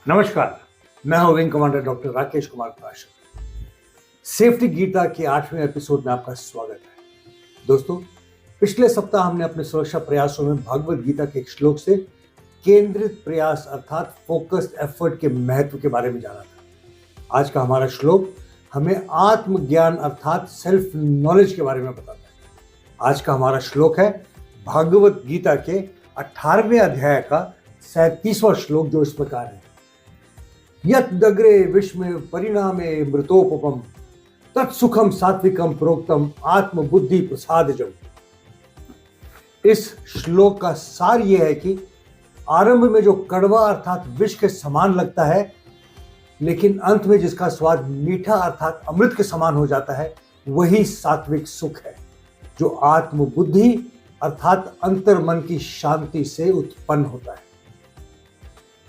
नमस्कार, मैं हूं wing commander doctor Rakesh Kumar Prashar. Safety Gita के 8वें एपिसोड में आपका स्वागत है। दोस्तों, पिछले सप्ताह हमने अपने सुरक्षा प्रयासों में भगवद गीता के एक श्लोक से केंद्रित प्रयास अर्थात फोकस्ड एफर्ट के महत्व के बारे में जाना था। आज का हमारा श्लोक हमें आत्मज्ञान अर्थात सेल्फ नॉलेज के बारे में बताता है। आज का हमारा श्लोक है भगवद गीता के 18वें अध्याय का 37वां श्लोक, जो इस प्रकार है। यत् दग्रे विश्व परिणामे मृतोपम तत्सुखम सात्विकम प्रोक्तम आत्मबुद्धि प्रसादजम। इस श्लोक का सार यह है कि आरंभ में जो कड़वा अर्थात विष के समान लगता है, लेकिन अंत में जिसका स्वाद मीठा अर्थात अमृत के समान हो जाता है, वही सात्विक सुख है, जो आत्मबुद्धि अर्थात अंतर्मन की शांति से उत्पन्न होता है।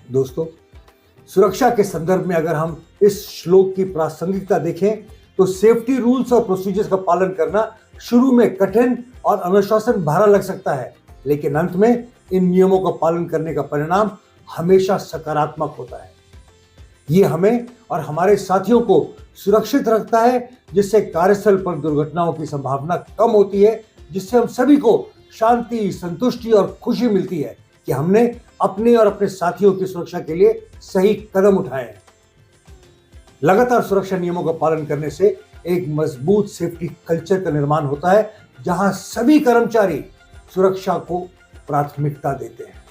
दोस्तों, सुरक्षा के संदर्भ में अगर हम इस श्लोक की प्रासंगिकता देखें तो सेफ्टी रूल्स और प्रोसीजर्स का पालन करना शुरू में कठिन और अनुशासन भरा लग सकता है, लेकिन अंत में इन नियमों का पालन करने का परिणाम हमेशा सकारात्मक होता है। ये हमें और हमारे साथियों को सुरक्षित रखता है, जिससे कार्यस्थल पर दुर्घटनाओं की संभावना कम होती है, जिससे हम सभी को शांति, संतुष्टि और खुशी मिलती है कि हमने अपने और अपने साथियों की सुरक्षा के लिए सही कदम उठाए हैं। लगातार सुरक्षा नियमों का पालन करने से एक मजबूत सेफ्टी कल्चर का निर्माण होता है, जहां सभी कर्मचारी सुरक्षा को प्राथमिकता देते हैं।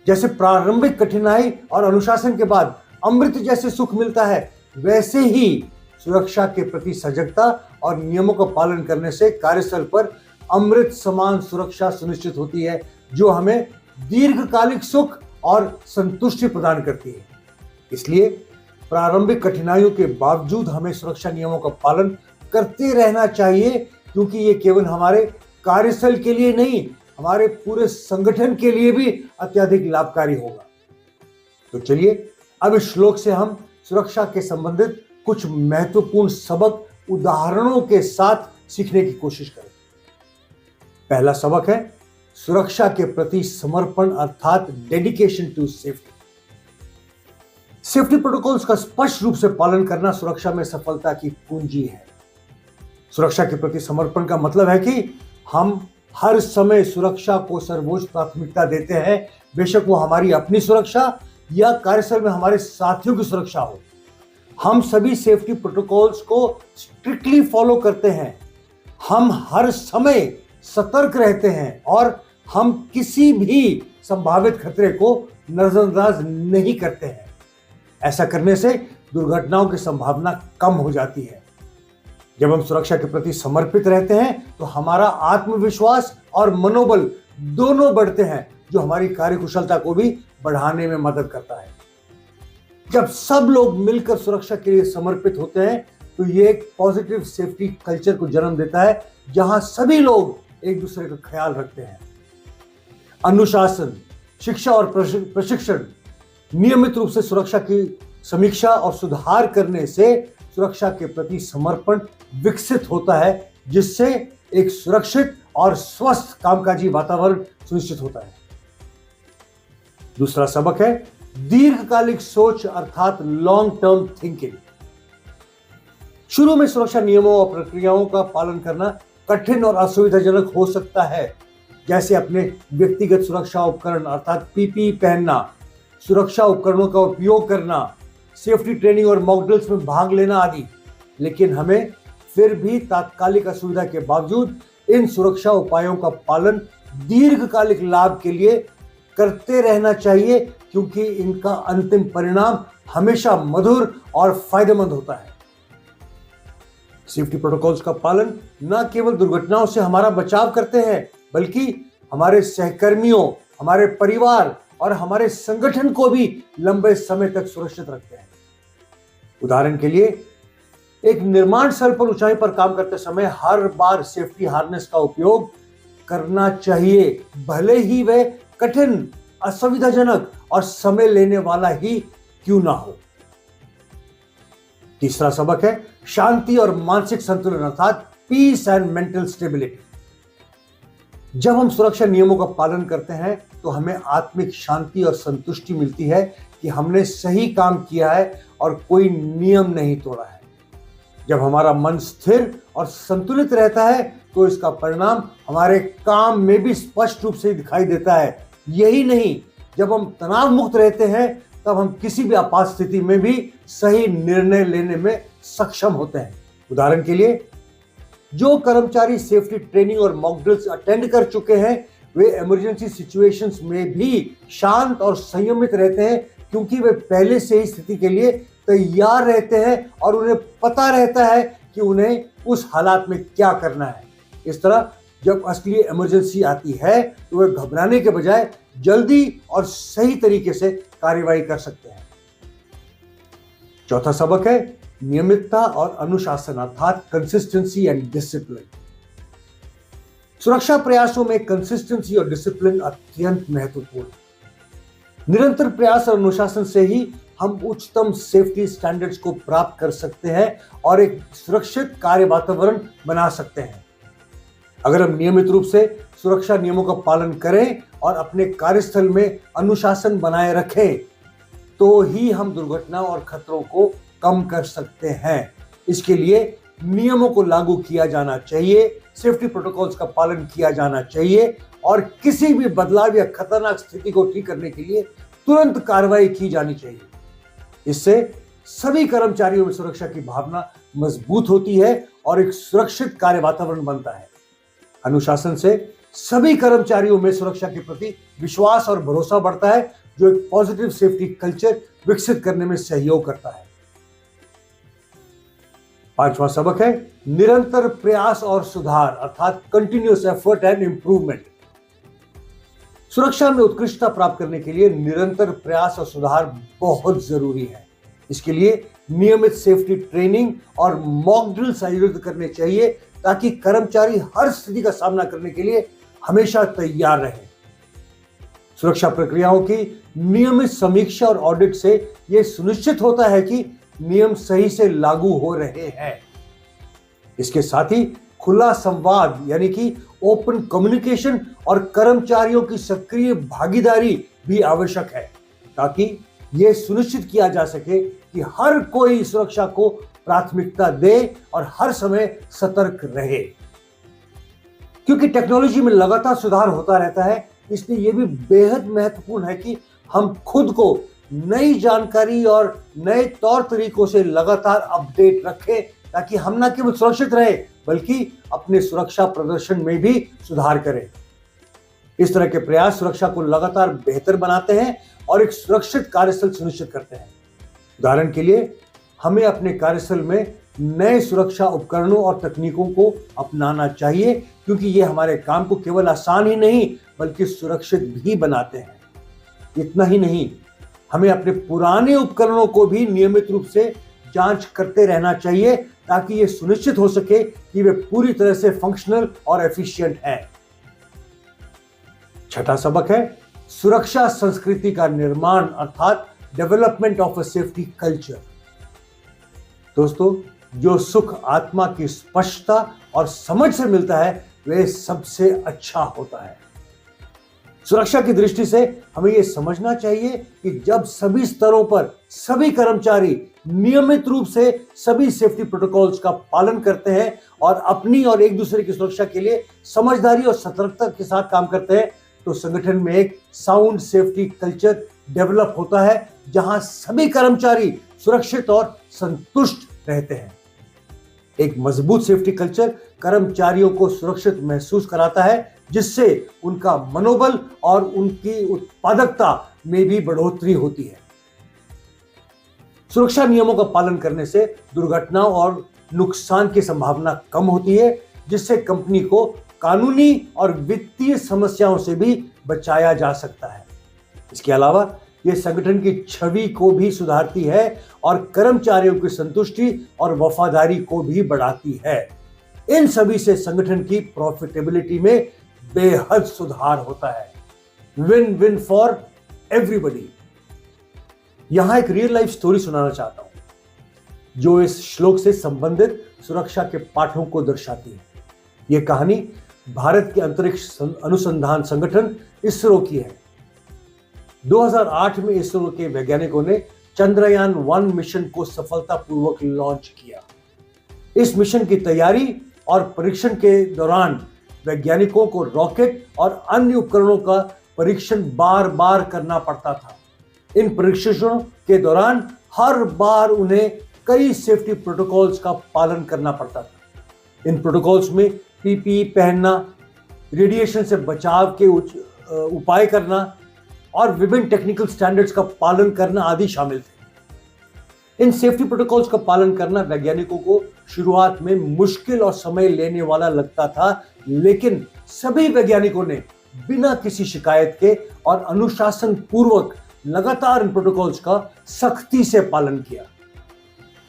जैसे प्रारंभिक कठिनाई और अनुशासन के बाद अमृत जैसे सुख मिलता है, वैसे ही सुरक्षा के प्रति सजगता और नियमों का पालन करने से कार्यस्थल पर अमृत समान सुरक्षा सुनिश्चित होती है, जो हमें दीर्घकालिक सुख और संतुष्टि प्रदान करती है। इसलिए प्रारंभिक कठिनाइयों के बावजूद हमें सुरक्षा नियमों का पालन करते रहना चाहिए, क्योंकि ये केवल हमारे कार्यस्थल के लिए नहीं, हमारे पूरे संगठन के लिए भी अत्यधिक लाभकारी होगा। तो चलिए अब इस श्लोक से हम सुरक्षा के संबंधित कुछ महत्वपूर्ण सबक उदाहरणों के साथ सीखने की कोशिश करें। पहला सबक है सुरक्षा के प्रति समर्पण अर्थात dedication to safety. Safety protocols का स्पष्ट रूप से पालन करना सुरक्षा में सफलता की कुंजी है। सुरक्षा के प्रति समर्पण का मतलब है कि हम हर समय सुरक्षा को सर्वोच्च प्राथमिकता देते हैं, बेशक वो हमारी अपनी सुरक्षा या कार्यस्थल में हमारे साथियों की सुरक्षा हो। हम सभी सेफ्टी प्रोटोकॉल्स को स्ट्रिक्टली फॉलो करते हैं, हम हर समय सतर्क रहते हैं और हम किसी भी संभावित खतरे को नजरअंदाज नहीं करते हैं। ऐसा करने से दुर्घटनाओं की संभावना कम हो जाती है। जब हम सुरक्षा के प्रति समर्पित रहते हैं तो हमारा आत्मविश्वास और मनोबल दोनों बढ़ते हैं, जो हमारी कार्यकुशलता को भी बढ़ाने में मदद करता है। जब सब लोग मिलकर सुरक्षा के लिए समर्पित होते हैं तो ये एक पॉजिटिव सेफ्टी कल्चर को जन्म देता है, जहां सभी लोग एक दूसरे का ख्याल रखते हैं। अनुशासन, शिक्षा और प्रशिक्षण, नियमित रूप से सुरक्षा की समीक्षा और सुधार करने से सुरक्षा के प्रति समर्पण विकसित होता है, जिससे एक सुरक्षित और स्वस्थ कामकाजी वातावरण सुनिश्चित होता है। दूसरा सबक है दीर्घकालिक सोच अर्थात लॉन्ग टर्म थिंकिंग। शुरू में सुरक्षा नियमों और प्रक्रियाओं का पालन करना कठिन और असुविधाजनक हो सकता है, जैसे अपने व्यक्तिगत सुरक्षा उपकरण अर्थात पीपीई पहनना, सुरक्षा उपकरणों का उपयोग करना, सेफ्टी ट्रेनिंग और मॉक ड्रिल्स में भाग लेना आदि। लेकिन हमें फिर भी तात्कालिक असुविधा के बावजूद इन सुरक्षा उपायों का पालन दीर्घकालिक लाभ के लिए करते रहना चाहिए, क्योंकि इनका अंतिम परिणाम हमेशा मधुर और फायदेमंद होता है। सेफ्टी प्रोटोकॉल्स का पालन न केवल दुर्घटनाओं से हमारा बचाव करते हैं, बल्कि हमारे सहकर्मियों, हमारे परिवार और हमारे संगठन को भी लंबे समय तक सुरक्षित रखते हैं। उदाहरण के लिए, एक निर्माण स्थल पर ऊंचाई पर काम करते समय हर बार सेफ्टी हार्नेस का उपयोग करना चाहिए, भले ही वह कठिन, असुविधाजनक और समय लेने वाला ही क्यों ना हो। तीसरा सबक है शांति और मानसिक संतुलन अर्थात पीस एंड मेंटल स्टेबिलिटी। जब हम सुरक्षा नियमों का पालन करते हैं तो हमें आत्मिक शांति और संतुष्टि मिलती है कि हमने सही काम किया है और कोई नियम नहीं तोड़ा है। जब हमारा मन स्थिर और संतुलित रहता है तो इसका परिणाम हमारे काम में भी स्पष्ट रूप से दिखाई देता है। यही नहीं, जब हम तनाव मुक्त रहते हैं तब हम किसी भी आपात स्थिति में भी सही निर्णय लेने में सक्षम होते हैं। उदाहरण के लिए, जो कर्मचारी सेफ्टी ट्रेनिंग और मॉक ड्रिल्स अटेंड कर चुके हैं वे इमरजेंसी सिचुएशंस में भी शांत और संयमित रहते हैं, क्योंकि वे पहले से ही स्थिति के लिए तैयार रहते हैं और उन्हें पता रहता है कि उन्हें उस हालात में क्या करना है। इस तरह जब असली इमरजेंसी आती है तो वे घबराने के बजाय जल्दी और सही तरीके से कार्रवाई कर सकते हैं। चौथा सबक है नियमितता और अनुशासन, अर्थात कंसिस्टेंसी एंड डिसिप्लिन। सुरक्षा प्रयासों में कंसिस्टेंसी और डिसिप्लिन अत्यंत महत्वपूर्ण है। निरंतर प्रयास और अनुशासन से ही हम उच्चतम सेफ्टी स्टैंडर्ड्स को प्राप्त कर सकते हैं और एक सुरक्षित कार्य वातावरण बना सकते हैं। अगर हम नियमित रूप से सुरक्षा नियमों का पालन करें और अपने कार्यस्थल में अनुशासन बनाए रखें तो ही हम दुर्घटना और खतरों को कम कर सकते हैं। इसके लिए नियमों को लागू किया जाना चाहिए, सेफ्टी प्रोटोकॉल्स का पालन किया जाना चाहिए और किसी भी बदलाव या खतरनाक स्थिति को ठीक करने के लिए तुरंत कार्रवाई की जानी चाहिए। इससे सभी कर्मचारियों में सुरक्षा की भावना मजबूत होती है और एक सुरक्षित कार्य वातावरण बनता है। अनुशासन से सभी कर्मचारियों में सुरक्षा के प्रति विश्वास और भरोसा बढ़ता है, जो एक पॉजिटिव सेफ्टी कल्चर विकसित करने में सहयोग करता है। पांचवा सबक है निरंतर प्रयास और सुधार, अर्थात कंटिन्यूअस एफर्ट एंड इंप्रूवमेंट। सुरक्षा में उत्कृष्टता प्राप्त करने के लिए निरंतर प्रयास और सुधार बहुत जरूरी है। इसके लिए नियमित सेफ्टी ट्रेनिंग और मॉक ड्रिल्स आयोजित करने चाहिए ताकि कर्मचारी हर स्थिति का सामना करने के लिए हमेशा तैयार रहे। सुरक्षा प्रक्रियाओं की नियमित समीक्षा और ऑडिट से यह सुनिश्चित होता है कि नियम सही से लागू हो रहे हैं। इसके साथ ही खुला संवाद यानी कि ओपन कम्युनिकेशन और कर्मचारियों की सक्रिय भागीदारी भी आवश्यक है, ताकि यह सुनिश्चित किया जा सके कि हर कोई सुरक्षा को प्राथमिकता दे और हर समय सतर्क रहे। क्योंकि टेक्नोलॉजी में लगातार सुधार होता रहता है, इसलिए यह भी बेहद महत्वपूर्ण है कि हम खुद को नई जानकारी और नए तौर तरीकों से लगातार अपडेट रखें, ताकि हम न केवल सुरक्षित रहे बल्कि अपने सुरक्षा प्रदर्शन में भी सुधार करें। इस तरह के प्रयास सुरक्षा को लगातार बेहतर बनाते हैं और एक सुरक्षित कार्यस्थल सुनिश्चित करते हैं। उदाहरण के लिए, हमें अपने कार्यस्थल में नए सुरक्षा उपकरणों और तकनीकों को अपनाना चाहिए, क्योंकि ये हमारे काम को केवल आसान ही नहीं बल्कि सुरक्षित भी बनाते हैं। इतना ही नहीं, हमें अपने पुराने उपकरणों को भी नियमित रूप से जांच करते रहना चाहिए ताकि ये सुनिश्चित हो सके कि वे पूरी तरह से फंक्शनल और एफिशिएंट हैं। छठा सबक है सुरक्षा संस्कृति का निर्माण, अर्थात development of a safety culture. दोस्तों, जो सुख आत्मा की स्पष्टता और समझ से मिलता है वह सबसे अच्छा होता है। सुरक्षा की दृष्टि से हमें यह समझना चाहिए कि जब सभी स्तरों पर सभी कर्मचारी नियमित रूप से सभी सेफ्टी प्रोटोकॉल्स का पालन करते हैं और अपनी और एक दूसरे की सुरक्षा के लिए समझदारी और सतर्कता के साथ काम करते हैं, तो संगठन में एक साउंड सेफ्टी कल्चर डेवलप होता है, जहां सभी कर्मचारी सुरक्षित और संतुष्ट रहते हैं। एक मजबूत सेफ्टी कल्चर कर्मचारियों को सुरक्षित महसूस कराता है, जिससे उनका मनोबल और उनकी उत्पादकता में भी बढ़ोतरी होती है। सुरक्षा नियमों का पालन करने से दुर्घटनाओं और नुकसान की संभावना कम होती है, जिससे कंपनी को कानूनी और वित्तीय समस्याओं से भी बचाया जा सकता है। इसके अलावा यह संगठन की छवि को भी सुधारती है और कर्मचारियों की संतुष्टि और वफादारी को भी बढ़ाती है। इन सभी से संगठन की प्रॉफिटेबिलिटी में बेहद सुधार होता है। Win win for everybody. यहां एक रियल लाइफ स्टोरी सुनाना चाहता हूं जो इस श्लोक से संबंधित सुरक्षा के पाठों को दर्शाती है। यह कहानी भारत के अंतरिक्ष अनुसंधान संगठन इसरो की है। 2008 में इसरो के वैज्ञानिकों ने चंद्रयान 1 मिशन को सफलतापूर्वक लॉन्च किया। इस मिशन की तैयारी और परीक्षण के दौरान वैज्ञानिकों को रॉकेट और अन्य उपकरणों का परीक्षण बार बार करना पड़ता था। इन परीक्षणों के दौरान हर बार उन्हें कई सेफ्टी प्रोटोकॉल्स का पालन करना पड़ता था। इन प्रोटोकॉल्स में पीपीई पहनना, रेडिएशन से बचाव के उपाय करना और विभिन्न टेक्निकल स्टैंडर्ड्स का पालन करना आदि शामिल थे। इन सेफ्टी प्रोटोकॉल्स का पालन करना वैज्ञानिकों को शुरुआत में मुश्किल और समय लेने वाला लगता था, लेकिन सभी वैज्ञानिकों ने बिना किसी शिकायत के और अनुशासन पूर्वक लगातार इन प्रोटोकॉल्स का सख्ती से पालन किया।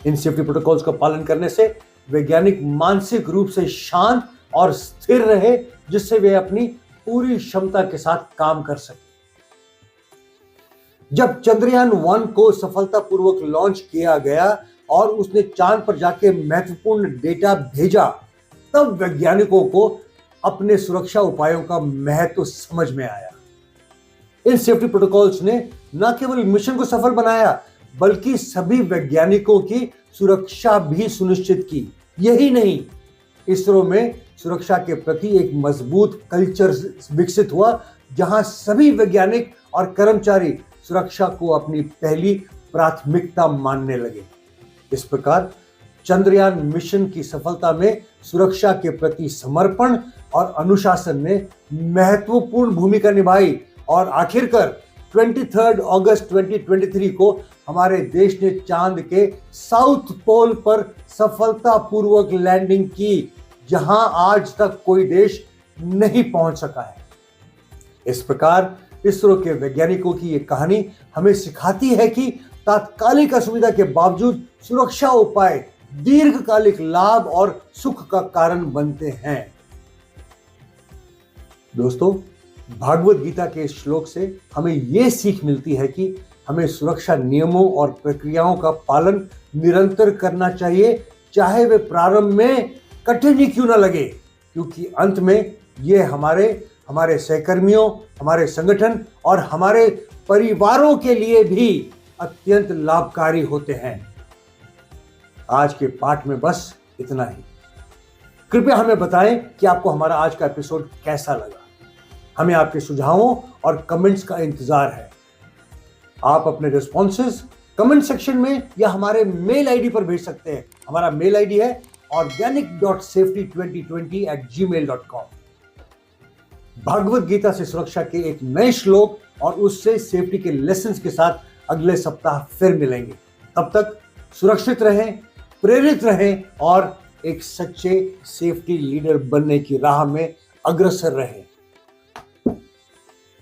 इन सेफ्टी प्रोटोकॉल्स का पालन करने से वैज्ञानिक मानसिक रूप से शांत और स्थिर रहे, जिससे वे अपनी पूरी क्षमता के साथ काम कर सके। जब चंद्रयान 1 को सफलतापूर्वक लॉन्च किया गया और उसने चांद पर जाके महत्वपूर्ण डेटा भेजा, तब वैज्ञानिकों को अपने सुरक्षा उपायों का महत्व समझ में आया। इन सेफ्टी प्रोटोकॉल्स ने न केवल मिशन को सफल बनाया, बल्कि सभी वैज्ञानिकों की सुरक्षा भी सुनिश्चित की। यही नहीं, इसरो में सुरक्षा के प्रति एक मजबूत कल्चर विकसित हुआ, जहां सभी वैज्ञानिक और कर्मचारी सुरक्षा को अपनी पहली प्राथमिकता मानने लगे। इस प्रकार चंद्रयान मिशन की सफलता में सुरक्षा के प्रति समर्पण और अनुशासन ने महत्वपूर्ण भूमिका निभाई और आखिरकार 23 अगस्त 2023 को हमारे देश ने चांद के साउथ पोल पर सफलतापूर्वक लैंडिंग की, जहां आज तक कोई देश नहीं पहुंच सका है। इस प्रकार इसरो के वैज्ञानिकों की यह कहानी हमें सिखाती है कि तात्कालिक असुविधा के बावजूद सुरक्षा उपाय दीर्घकालिक लाभ और सुख का कारण बनते हैं। दोस्तों, भागवत गीता के इस श्लोक से हमें यह सीख मिलती है कि हमें सुरक्षा नियमों और प्रक्रियाओं का पालन निरंतर करना चाहिए, चाहे वे प्रारंभ में कठिन ही क्यों न लगे, क्योंकि अंत में ये हमारे सहकर्मियों, हमारे संगठन और हमारे परिवारों के लिए भी अत्यंत लाभकारी होते हैं। आज के पाठ में बस इतना ही। कृपया हमें बताएं कि आपको हमारा आज का एपिसोड कैसा लगा। हमें आपके सुझावों और कमेंट्स का इंतजार है। आप अपने रिस्पॉन्सेज कमेंट सेक्शन में या हमारे मेल आईडी पर भेज सकते हैं। हमारा मेल आईडी है organic.safety2020@gmail.com। भागवत गीता से सुरक्षा के एक नए श्लोक और उससे सेफ्टी के लेसन्स के साथ अगले सप्ताह फिर मिलेंगे। तब तक सुरक्षित रहें, प्रेरित रहें और एक सच्चे सेफ्टी लीडर बनने की राह में अग्रसर रहें।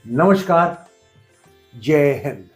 नमस्कार, जय हिंद।